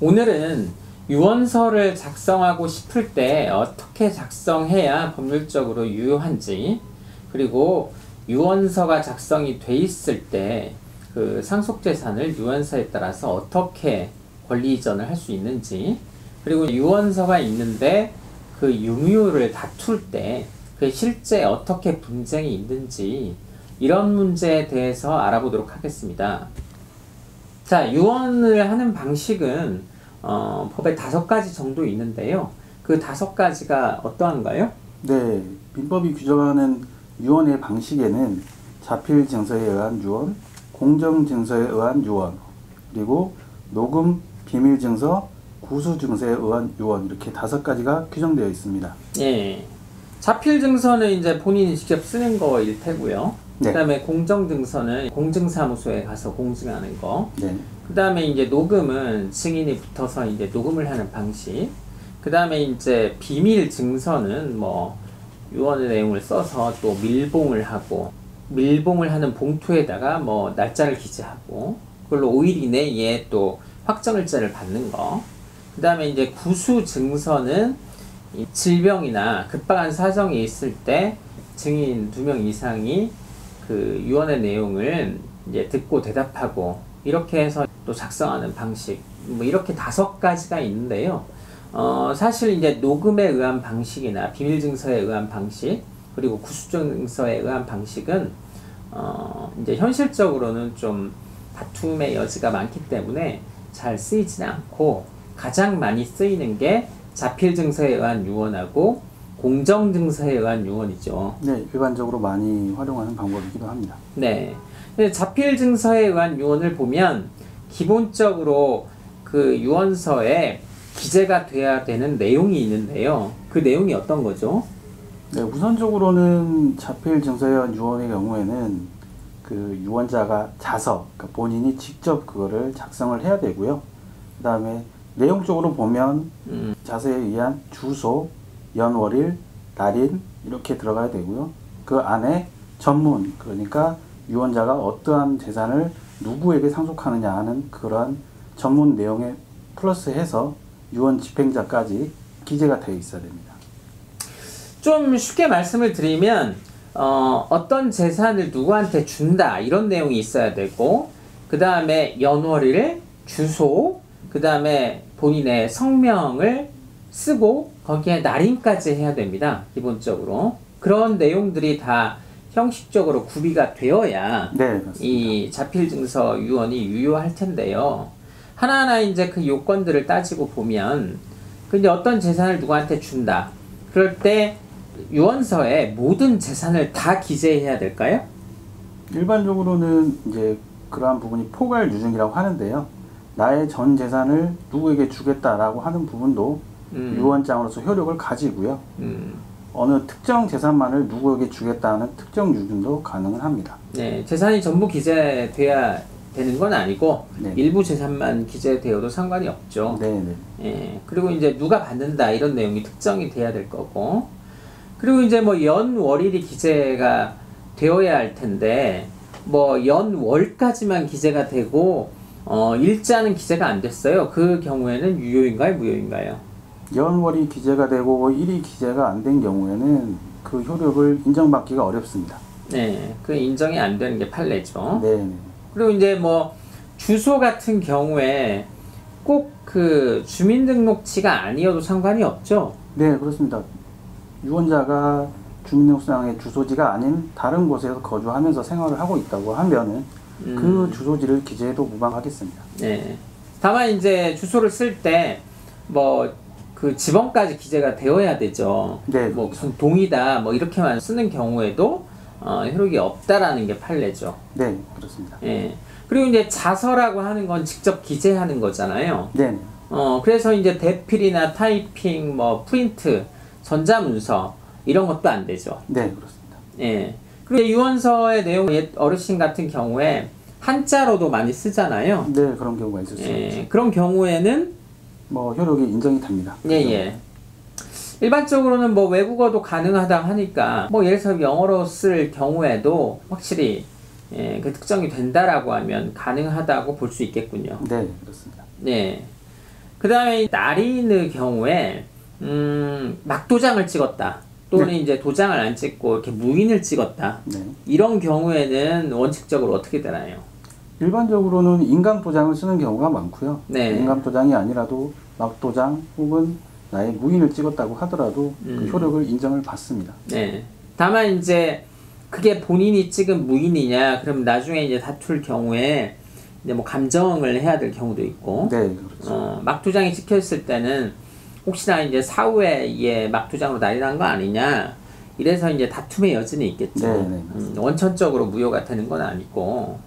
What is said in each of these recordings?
오늘은 유언서를 작성하고 싶을 때 어떻게 작성해야 법률적으로 유효한지, 그리고 유언서가 작성이 돼 있을 때 그 상속재산을 유언서에 따라서 어떻게 권리 이전을 할 수 있는지, 그리고 유언서가 있는데 그 유무를 다툴 때 그 실제 어떻게 분쟁이 있는지, 이런 문제에 대해서 알아보도록 하겠습니다. 자, 유언을 하는 방식은 법에 5가지 정도 있는데요. 그 5가지가 어떠한가요? 네, 민법이 규정하는 유언의 방식에는 자필 증서에 의한 유언, 공정 증서에 의한 유언, 그리고 녹음 비밀 증서, 구수 증서에 의한 유언, 이렇게 5가지가 규정되어 있습니다. 예. 자필 증서는 이제 본인이 직접 쓰는 거일 테고요. 네. 그다음에 공정 증서는 공증사무소에 가서 공증하는 거. 네. 그다음에 이제 녹음은 증인이 붙어서 이제 녹음을 하는 방식. 그다음에 이제 비밀 증서는 뭐 유언의 내용을 써서 또 밀봉을 하고, 밀봉을 하는 봉투에다가 뭐 날짜를 기재하고, 그걸로 5일 이내에 또 확정일자를 받는 거. 그다음에 이제 구수 증서는 질병이나 급박한 사정이 있을 때 증인 2명 이상이 그 유언의 내용을 이제 듣고 대답하고, 이렇게 해서 또 작성하는 방식, 뭐 이렇게 5가지가 있는데요. 사실 이제 녹음에 의한 방식이나 비밀 증서에 의한 방식, 그리고 구수 증서에 의한 방식은 이제 현실적으로는 좀 다툼의 여지가 많기 때문에 잘 쓰이지는 않고, 가장 많이 쓰이는 게 자필 증서에 의한 유언하고 공정 증서에 의한 유언이죠. 네, 일반적으로 많이 활용하는 방법이기도 합니다. 네. 자필 증서에 의한 유언을 보면 기본적으로 그 유언서에 기재가 돼야 되는 내용이 있는데요. 그 내용이 어떤 거죠? 네, 우선적으로는 자필 증서에 의한 유언의 경우에는 그 유언자가 자서, 그러니까 본인이 직접 그거를 작성을 해야 되고요. 그 다음에 내용적으로 보면 자서에 의한 주소, 연월일, 날인 이렇게 들어가야 되고요. 그 안에 전문, 그러니까 유언자가 어떠한 재산을 누구에게 상속하느냐 하는 그러한 전문 내용에 플러스해서 유언 집행자까지 기재가 되어 있어야 됩니다. 좀 쉽게 말씀을 드리면 어떤 재산을 누구한테 준다, 이런 내용이 있어야 되고, 그 다음에 연월일, 주소, 그 다음에 본인의 성명을 쓰고 거기에 날인까지 해야 됩니다. 기본적으로 그런 내용들이 다 형식적으로 구비가 되어야 네, 이 자필 증서 유언이 유효할 텐데요. 하나하나 이제 그 요건들을 따지고 보면, 근데 어떤 재산을 누구한테 준다, 그럴 때 유언서에 모든 재산을 다 기재해야 될까요? 일반적으로는 이제 그러한 부분이 포괄 유증이라고 하는데요. 나의 전 재산을 누구에게 주겠다라고 하는 부분도 유언장으로서 효력을 가지고요. 어느 특정 재산만을 누구에게 주겠다는 특정 유증도 가능은 합니다. 네, 재산이 전부 기재돼야 되는 건 아니고, 네. 일부 재산만 기재되어도 상관이 없죠. 네네. 예, 그리고 이제 누가 받는다, 이런 내용이 특정이 돼야 될 거고, 그리고 이제 뭐 연월일이 기재가 되어야 할 텐데, 뭐 연월까지만 기재가 되고 일자는 기재가 안 됐어요. 그 경우에는 유효인가요, 무효인가요? 연월이 기재가 되고 일이 기재가 안 된 경우에는 그 효력을 인정받기가 어렵습니다. 네, 그 인정이 안 되는 게 판례죠. 네. 그리고 이제 뭐 주소 같은 경우에 꼭 그 주민등록지가 아니어도 상관이 없죠. 네, 그렇습니다. 유언자가 주민등록상의 주소지가 아닌 다른 곳에서 거주하면서 생활을 하고 있다고 하면은 그 주소지를 기재해도 무방하겠습니다. 네. 다만 이제 주소를 쓸 때 뭐 그 지번까지 기재가 되어야 되죠. 네, 뭐 그렇죠. 무슨 동이다 뭐 이렇게만 쓰는 경우에도 효력이 없다라는 게 판례죠. 네, 그렇습니다. 예. 그리고 이제 자서라고 하는 건 직접 기재하는 거잖아요. 네. 그래서 이제 대필이나 타이핑, 뭐 프린트, 전자문서 이런 것도 안 되죠. 네, 그렇습니다. 예. 그리고 유언서의 내용, 옛 어르신 같은 경우에 한자로도 많이 쓰잖아요. 네, 그런 경우가 있을 수 있죠. 예. 그런 경우에는 뭐 효력이 인정이 됩니다. 예. 일반적으로는 뭐 외국어도 가능하다 하니까, 뭐 예를 들어서 영어로 쓸 경우에도 확실히 그 특정이 된다라고 하면 가능하다고 볼 수 있겠군요. 네, 그렇습니다. 네. 그 다음에 날인의 경우에 막도장을 찍었다 또는 네. 이제 도장을 안 찍고 이렇게 무인을 찍었다. 네. 이런 경우에는 원칙적으로 어떻게 되나요? 일반적으로는 인감 도장을 쓰는 경우가 많고요. 네. 인감 도장이 아니라도 막도장 혹은 나의 무인을 찍었다고 하더라도 그 효력을 인정을 받습니다. 네. 다만 이제 그게 본인이 찍은 무인이냐, 그럼 나중에 이제 다툴 경우에 이제 뭐 감정을 해야 될 경우도 있고, 네, 그렇죠. 막도장이 찍혀 있을 때는 혹시나 이제 사후에 이게 막도장으로 날인한 거 아니냐, 이래서 이제 다툼의 여지는 있겠죠. 네, 원천적으로 무효가 되는 건 아니고.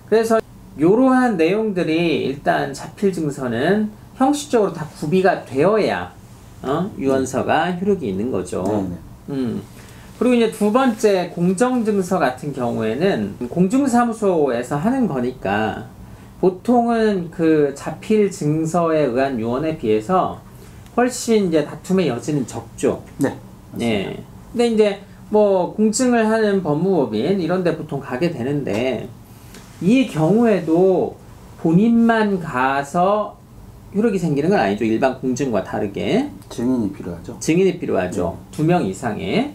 그래서 이러한 내용들이 일단 자필 증서는 형식적으로 다 구비가 되어야 유언서가 효력이 있는 거죠. 네, 네. 그리고 이제 두 번째 공정증서 같은 경우에는 공중사무소에서 하는 거니까 보통은 그 자필 증서에 의한 유언에 비해서 훨씬 이제 다툼의 여지는 적죠. 네. 예. 근데 이제 뭐 공증을 하는 법무법인 이런 데 보통 가게 되는데 이 경우에도 본인만 가서 효력이 생기는 건 아니죠. 일반 공증과 다르게. 증인이 필요하죠. 증인이 필요하죠. 2명 이상의.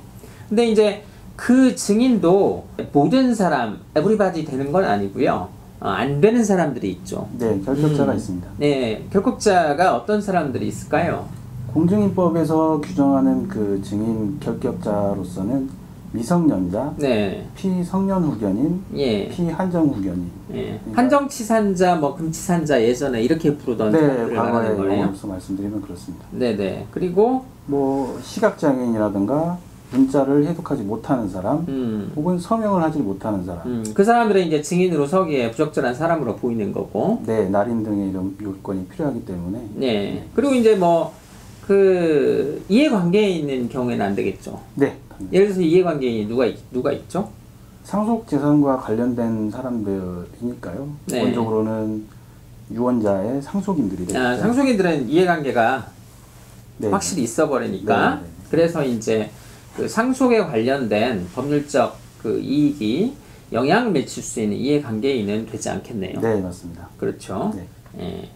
근데 이제 그 증인도 모든 사람, 에브리바디 되는 건 아니고요. 안 되는 사람들이 있죠. 네, 결격자가 있습니다. 네, 결격자가 어떤 사람들이 있을까요? 공증인법에서 규정하는 그 증인 결격자로서는 미성년자, 네, 피성년 후견인, 예, 피한정 후견인. 예. 한정치산자, 뭐 금치산자 예전에 이렇게 부르던 네, 사람들을 과거의 말하는 거예요. 용어로서 말씀드리면 그렇습니다. 네네. 그리고 뭐 시각장애인이라든가 문자를 해독하지 못하는 사람, 혹은 서명을 하지 못하는 사람, 그 사람들은 이제 증인으로 서기에 부적절한 사람으로 보이는 거고. 네, 날인 등의 이런 요건이 필요하기 때문에. 네. 그리고 이제 뭐 그 이해관계에 있는 경우에는 안 되겠죠. 네. 예를 들어서 이해관계인이 누가 있죠? 상속 재산과 관련된 사람들이니까요. 네. 기본적으로는 유언자의 상속인들이 되겠죠. 상속인들은 이해관계가 네. 확실히 있어버리니까. 네, 네, 네. 그래서 이제 그 상속에 관련된 법률적 그 이익이 영향을 미칠 수 있는 이해관계인은 되지 않겠네요. 네, 맞습니다. 그렇죠. 네. 예.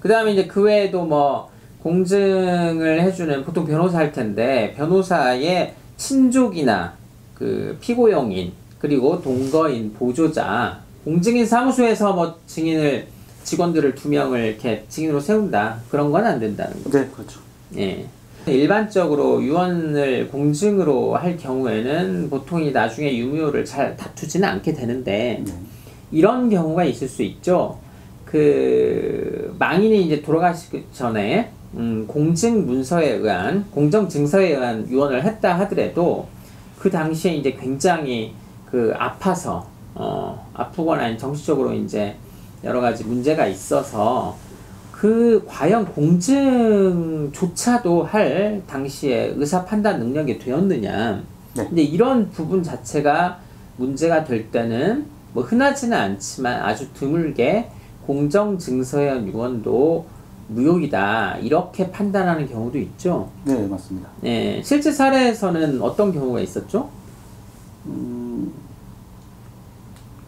그 다음에 이제 그 외에도 뭐 공증을 해주는 보통 변호사일 텐데 변호사의 친족이나 그 피고용인 그리고 동거인 보조자 공증인 사무소에서 뭐 증인을 직원들을 2명을 이렇게 증인으로 세운다 그런 건 안 된다는 거죠. 네, 그렇죠. 예. 일반적으로 유언을 공증으로 할 경우에는 보통 이 나중에 유무효를 잘 다투지는 않게 되는데 네. 이런 경우가 있을 수 있죠. 그 망인이 이제 돌아가시기 전에 공증 문서에 의한 공정 증서에 의한 유언을 했다 하더라도 그 당시에 이제 굉장히 그 아파서 아프거나 아니면 정신적으로 이제 여러 가지 문제가 있어서 그 과연 공증조차도 할 당시에 의사 판단 능력이 되었느냐. 네. 근데 이런 부분 자체가 문제가 될 때는 뭐 흔하지는 않지만 아주 드물게 공정 증서에 의한 유언도 무효이다 이렇게 판단하는 경우도 있죠. 네, 맞습니다. 네, 실제 사례에서는 어떤 경우가 있었죠?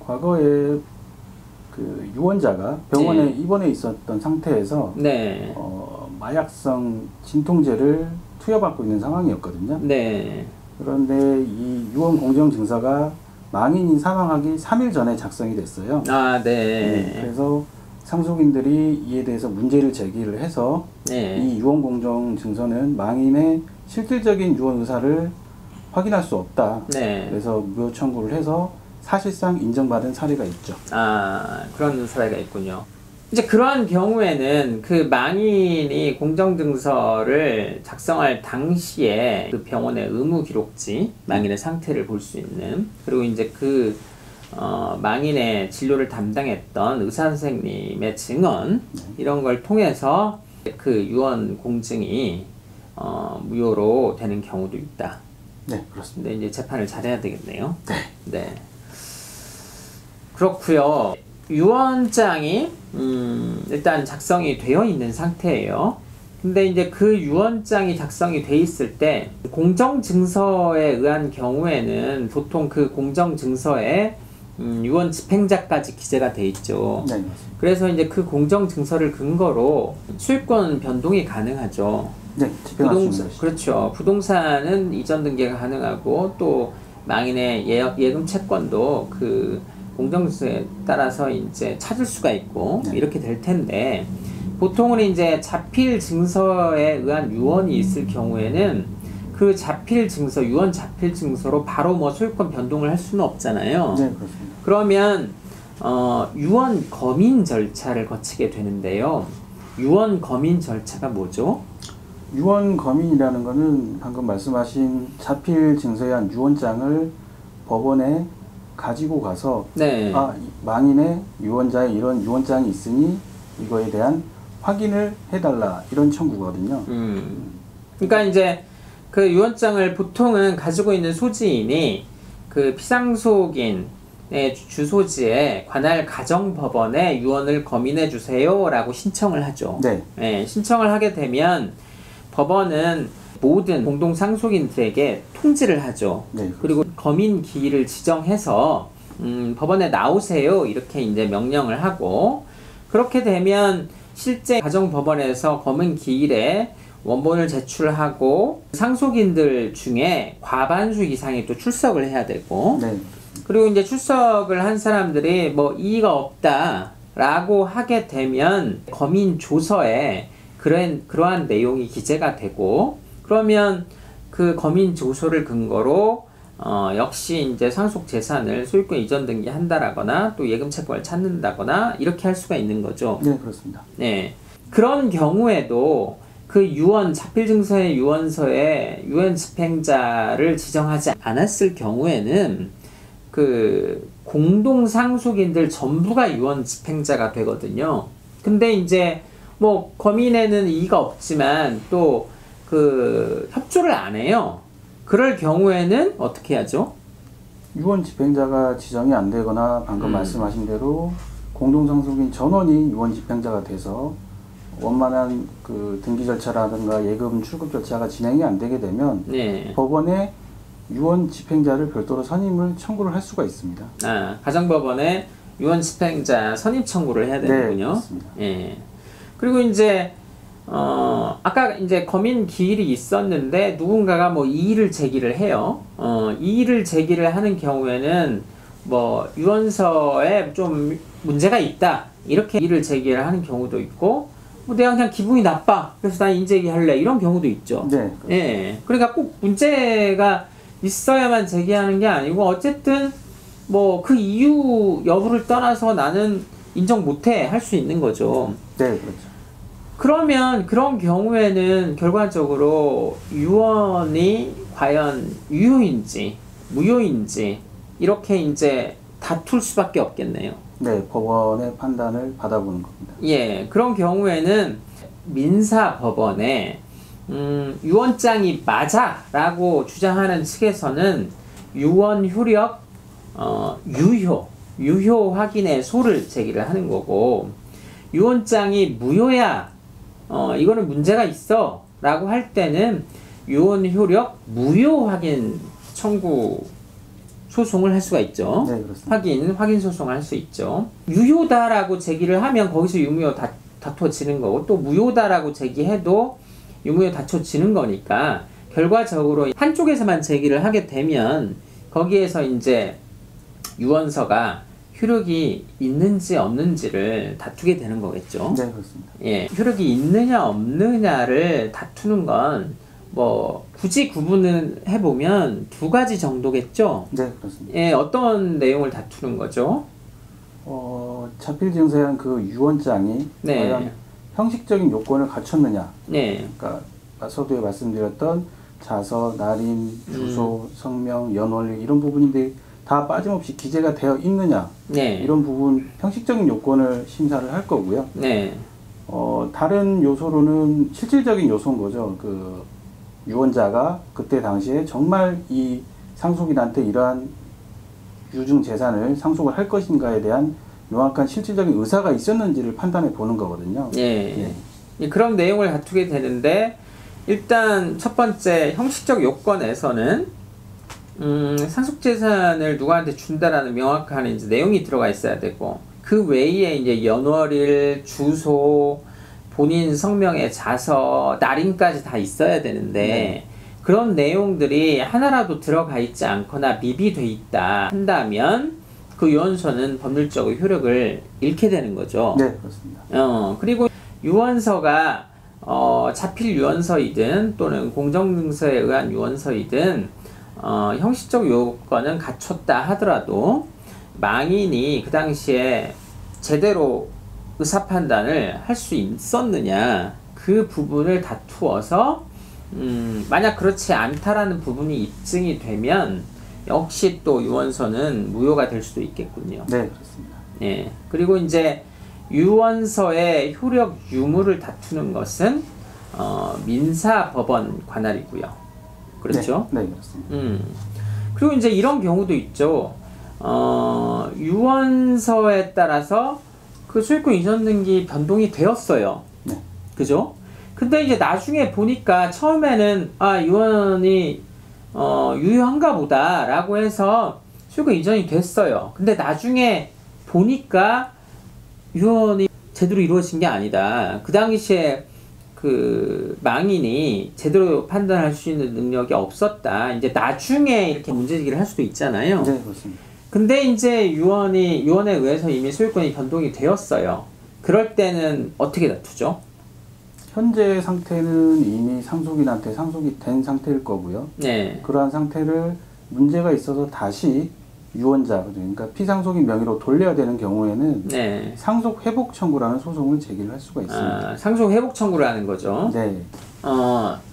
과거에 그 유언자가 병원에 네. 입원해 있었던 상태에서 네, 마약성 진통제를 투여받고 있는 상황이었거든요. 네, 그런데 이 유언 공정 증서가 망인이 사망하기 3일 전에 작성이 됐어요. 아, 네, 네, 그래서 상속인들이 이에 대해서 문제를 제기를 해서 네, 이 유언 공정 증서는 망인의 실질적인 유언 의사를 확인할 수 없다. 네. 그래서 무효 청구를 해서 사실상 인정받은 사례가 있죠. 아, 그런 사례가 있군요. 이제 그러한 경우에는 그 망인이 공정증서를 작성할 당시에 그 병원의 의무 기록지, 망인의 상태를 볼 수 있는, 그리고 이제 그 망인의 진료를 담당했던 의사 선생님의 증언, 이런 걸 통해서 그 유언 공증이 무효로 되는 경우도 있다. 네, 그렇습니다. 근데 이제 재판을 잘해야 되겠네요. 네. 네. 그렇고요. 유언장이 일단 작성이 되어 있는 상태예요. 근데 이제 그 유언장이 작성이 돼 있을 때 공정증서에 의한 경우에는 보통 그 공정증서에 유언 집행자까지 기재가 돼 있죠. 네, 맞습니다. 그래서 이제 그 공정 증서를 근거로 소유권 변동이 가능하죠. 네, 집행할 수 있는 것이죠. 그렇죠. 부동산은 이전 등기가 가능하고 또 망인의 예금 채권도 그 공정증서에 따라서 이제 찾을 수가 있고 네. 이렇게 될 텐데 보통은 이제 자필 증서에 의한 유언이 있을 경우에는 그 자필 증서, 유언 자필 증서로 바로 뭐 소유권 변동을 할 수는 없잖아요. 네, 그렇습니다. 그러면 유언 검인 절차를 거치게 되는데요. 유언 검인 절차가 뭐죠? 유언 검인이라는 것은 방금 말씀하신 자필 증서에 한 유언장을 법원에 가지고 가서 네. 망인의 유언자에 이런 유언장이 있으니 이거에 대한 확인을 해달라 이런 청구거든요. 그러니까 이제 그 유언장을 보통은 가지고 있는 소지인이 그 피상속인의 주소지에 관할 가정법원에 유언을 검인해 주세요라고 신청을 하죠. 네. 네, 신청을 하게 되면 법원은 모든 공동 상속인들에게 통지를 하죠. 네, 그리고 검인 기일을 지정해서 법원에 나오세요 이렇게 이제 명령을 하고 그렇게 되면 실제 가정법원에서 검은 기일에 원본을 제출하고 상속인들 중에 과반수 이상이 또 출석을 해야 되고 네. 그리고 이제 출석을 한 사람들이 뭐 이의가 없다라고 하게 되면 검인 조서에 그러한 내용이 기재가 되고 그러면 그 검인 조서를 근거로 역시 이제 상속 재산을 소유권 이전 등기한다라거나 또 예금 채권을 찾는다거나 이렇게 할 수가 있는 거죠. 네, 그렇습니다. 네. 그런 경우에도 그 유언 자필 증서의 유언서에 유언 집행자를 지정하지 않았을 경우에는 그 공동 상속인들 전부가 유언 집행자가 되거든요. 근데 이제 뭐 검인에는 이의가 없지만 또 그 협조를 안 해요. 그럴 경우에는 어떻게 하죠? 유언 집행자가 지정이 안 되거나 방금 말씀하신 대로 공동상속인 전원이 유언 집행자가 돼서 원만한 그 등기 절차라든가 예금 출급 절차가 진행이 안 되게 되면 네. 법원에 유언 집행자를 별도로 선임을 청구를 할 수가 있습니다. 가정법원에 유언 집행자 선임 청구를 해야 되는군요. 네, 그렇습니다. 예. 그리고 이제 아까 이제 검인 기일이 있었는데 누군가가 뭐 이의를 제기를 해요. 이의를 제기를 하는 경우에는 뭐 유언서에 좀 문제가 있다 이렇게 이의를 제기를 하는 경우도 있고 뭐 내가 그냥 기분이 나빠 그래서 난 인제기 할래 이런 경우도 있죠. 네. 예. 그러니까 꼭 문제가 있어야만 제기하는 게 아니고 어쨌든 뭐 그 이유 여부를 떠나서 나는 인정 못해 할 수 있는 거죠. 네, 그렇죠. 그러면 그런 경우에는 결과적으로 유언이 과연 유효인지 무효인지 이렇게 이제 다툴 수밖에 없겠네요. 네, 법원의 판단을 받아보는 겁니다. 예, 그런 경우에는 민사법원에 유언장이 맞아라고 주장하는 측에서는 유언 효력 유효 확인의 소를 제기를 하는 거고 유언장이 무효야 이거는 문제가 있어 라고 할 때는 유언 효력 무효 확인 청구 소송을 할 수가 있죠. 네, 그렇습니다. 확인 소송을 할 수 있죠. 유효다라고 제기를 하면 거기서 유무효 다퉈지는 거고 또 무효다라고 제기해도 유무효 다퉈지는 거니까 결과적으로 한쪽에서만 제기를 하게 되면 거기에서 이제 유언서가 효력이 있는지 없는지를 다투게 되는 거겠죠. 네, 그렇습니다. 예, 효력이 있느냐 없느냐를 다투는 건 뭐 굳이 구분을 해보면 두 가지 정도겠죠. 네, 그렇습니다. 예, 어떤 내용을 다투는 거죠? 자필 증서에 한 그 유언장이 네. 과연 형식적인 요건을 갖췄느냐. 네, 그러니까 서두에 말씀드렸던 자서, 날인, 주소, 성명, 연월일 이런 부분인데 다 빠짐없이 기재가 되어 있느냐. 네, 이런 부분 형식적인 요건을 심사를 할 거고요. 네, 다른 요소로는 실질적인 요소인 거죠. 그 유언자가 그때 당시에 정말 이 상속인한테 이러한 유증 재산을 상속을 할 것인가에 대한 명확한 실질적인 의사가 있었는지를 판단해 보는 거거든요. 예. 그런 내용을 다투게 되는데 일단 첫 번째 형식적 요건에서는 상속재산을 누구한테 준다라는 명확한 이제 내용이 들어가 있어야 되고, 그 외에 이제 연월일, 주소, 본인 성명의 자서, 날인까지 다 있어야 되는데, 그런 내용들이 하나라도 들어가 있지 않거나 미비돼 있다 한다면 그 유언서는 법률적으로 효력을 잃게 되는 거죠. 네, 그렇습니다. 그리고 유언서가 자필 유언서이든 또는 공정증서에 의한 유언서이든 형식적 요건은 갖췄다 하더라도 망인이 그 당시에 제대로 의사 판단을 할 수 있었느냐, 그 부분을 다투어서 만약 그렇지 않다라는 부분이 입증이 되면 역시 또 유언서는 무효가 될 수도 있겠군요. 네, 그렇습니다. 예. 그리고 이제 유언서의 효력 유무를 다투는 것은 민사법원 관할이고요. 그렇죠? 네, 네, 그렇습니다. 그리고 이제 이런 경우도 있죠. 유언서에 따라서 그 소유권 이전 등기 변동이 되었어요. 네. 그죠? 근데 이제 나중에 보니까 처음에는 유언이 유효한가 보다 라고 해서 소유권 이전이 됐어요. 근데 나중에 보니까 유언이 제대로 이루어진 게 아니다. 그 당시에 그 망인이 제대로 판단할 수 있는 능력이 없었다. 이제 나중에 이렇게 문제제기를 할 수도 있잖아요. 네, 그렇습니다. 근데 이제 유언에 의해서 이미 소유권이 변동이 되었어요. 그럴 때는 어떻게 다투죠? 현재 상태는 이미 상속인한테 상속이 된 상태일 거고요. 네. 그러한 상태를 문제가 있어서 다시 유언자, 그러니까 피상속인 명의로 돌려야 되는 경우에는 네. 상속 회복 청구라는 소송을 제기를 할 수가 있습니다. 상속 회복 청구를 하는 거죠. 네.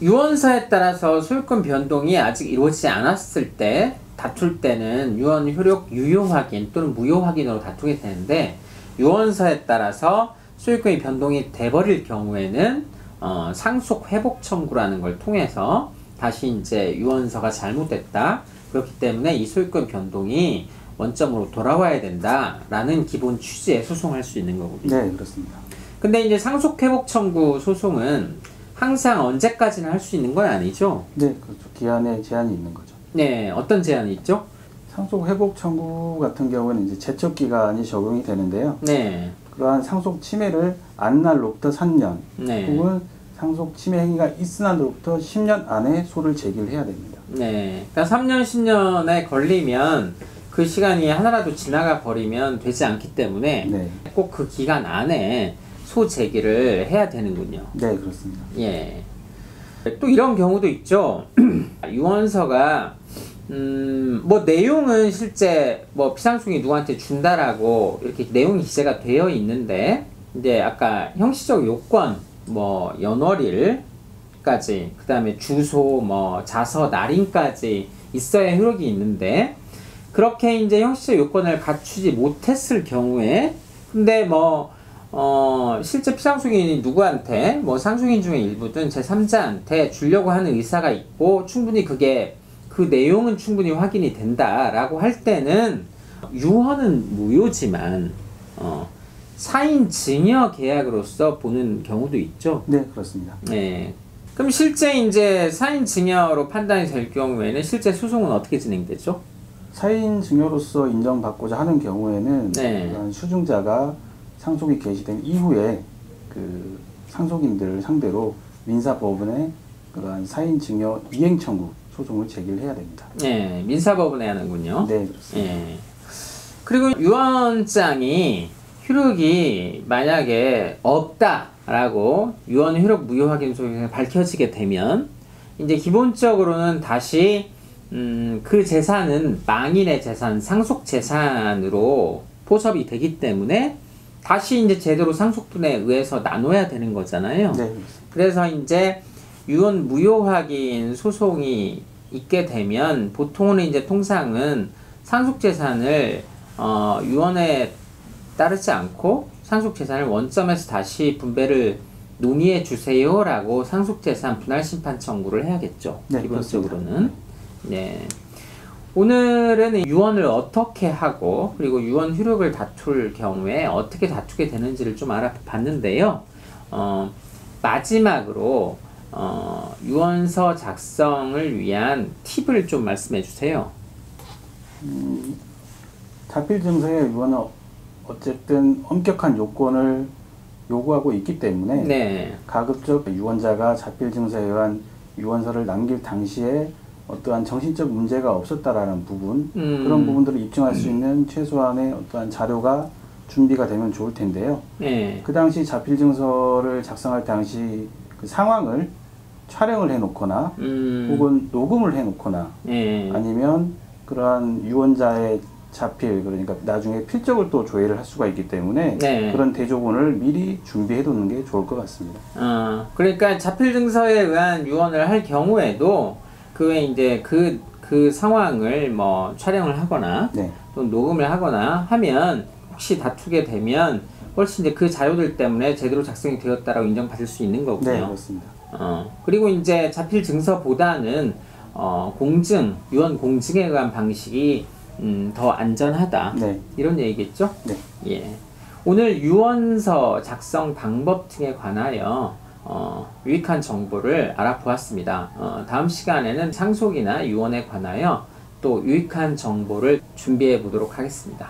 유언서에 따라서 소유권 변동이 아직 이루어지지 않았을 때 다툴 때는 유언 효력 유효 확인 또는 무효 확인으로 다투게 되는데, 유언서에 따라서 소유권이 변동이 돼버릴 경우에는 상속 회복 청구라는 걸 통해서 다시 이제 유언서가 잘못됐다, 그렇기 때문에 이 소유권 변동이 원점으로 돌아와야 된다라는 기본 취지의 소송할 수 있는 거거든요. 네, 그렇습니다. 근데 이제 상속 회복 청구 소송은 항상 언제까지나 할 수 있는 건 아니죠? 네, 그렇죠. 기한에 제한이 있는 거죠. 네, 어떤 제한이 있죠? 상속 회복 청구 같은 경우는 이제 제척 기간이 적용이 되는데요. 네. 그러한 상속 침해를 안 날로부터 3년, 네. 혹은 상속 침해 행위가 있은 날로부터 10년 안에 소를 제기를 해야 됩니다. 네. 그러니까 3년, 10년에 걸리면 그 시간이 하나라도 지나가 버리면 되지 않기 때문에 네. 꼭 그 기간 안에 소 제기를 해야 되는군요. 네, 그렇습니다. 예. 또 이런 경우도 있죠. 유언서가 뭐 내용은 실제 뭐 피상속이 누구한테 준다라고 이렇게 내용이 기재가 되어 있는데, 이제 아까 형식적 요건 뭐 연월일까지, 그 다음에 주소 뭐 자서 날인까지 있어야 효력이 있는데, 그렇게 이제 형식적 요건을 갖추지 못했을 경우에, 근데 뭐 실제 피상속인이 누구한테, 뭐 상속인 중에 일부든 제3자한테 주려고 하는 의사가 있고 충분히 그게 그 내용은 충분히 확인이 된다라고 할 때는 유언은 무효지만 사인 증여 계약으로서 보는 경우도 있죠. 네, 그렇습니다. 네. 그럼 실제 이제 사인 증여로 판단이 될 경우에는 실제 소송은 어떻게 진행되죠? 사인 증여로서 인정받고자 하는 경우에는 네. 수증자가 상속이 개시된 이후에 그 상속인들을 상대로 민사법원에 그러한 사인 증여 이행 청구 소송을 제기를 해야 됩니다. 네, 민사법원에 하는군요. 네, 그렇습니다. 예. 그리고 유언장이 효력이 만약에 없다라고 유언 효력 무효 확인 소송에서 밝혀지게 되면 이제 기본적으로는 다시 그 재산은 망인의 재산, 상속 재산으로 포섭이 되기 때문에 다시 이제 제대로 상속분에 의해서 나눠야 되는 거잖아요. 네, 그래서 이제 유언 무효 확인 소송이 있게 되면 보통은 이제 통상은 상속 재산을 유언에 따르지 않고 상속 재산을 원점에서 다시 분배를 논의해 주세요라고 상속 재산 분할 심판 청구를 해야겠죠. 네, 기본적으로는. 네. 오늘은 유언을 어떻게 하고 그리고 유언 효력을 다툴 경우에 어떻게 다투게 되는지를 좀 알아봤는데요. 마지막으로 유언서 작성을 위한 팁을 좀 말씀해 주세요. 자필 증서의 유언은 어쨌든 엄격한 요건을 요구하고 있기 때문에 네. 가급적 유언자가 자필 증서에 의한 유언서를 남길 당시에 어떠한 정신적 문제가 없었다라는 부분, 그런 부분들을 입증할 수 있는 최소한의 어떠한 자료가 준비가 되면 좋을 텐데요. 네. 그 당시 자필 증서를 작성할 당시 그 상황을 촬영을 해놓거나 혹은 녹음을 해놓거나 네. 아니면 그러한 유언자의 자필, 그러니까 나중에 필적을 또 조회를 할 수가 있기 때문에 네. 그런 대조본을 미리 준비해 두는 게 좋을 것 같습니다. 그러니까 자필 증서에 의한 유언을 할 경우에도 그 외에 이제 그 상황을 뭐 촬영을 하거나 네. 또 녹음을 하거나 하면 혹시 다투게 되면 훨씬 이제 그 자료들 때문에 제대로 작성이 되었다라고 인정받을 수 있는 거고요. 네, 그렇습니다. 그리고 이제 자필 증서보다는 공증, 유언 공증에 의한 방식이 더 안전하다. 네. 이런 얘기겠죠? 네. 예. 오늘 유언서 작성 방법 등에 관하여 유익한 정보를 알아보았습니다. 다음 시간에는 상속이나 유언에 관하여 또 유익한 정보를 준비해 보도록 하겠습니다.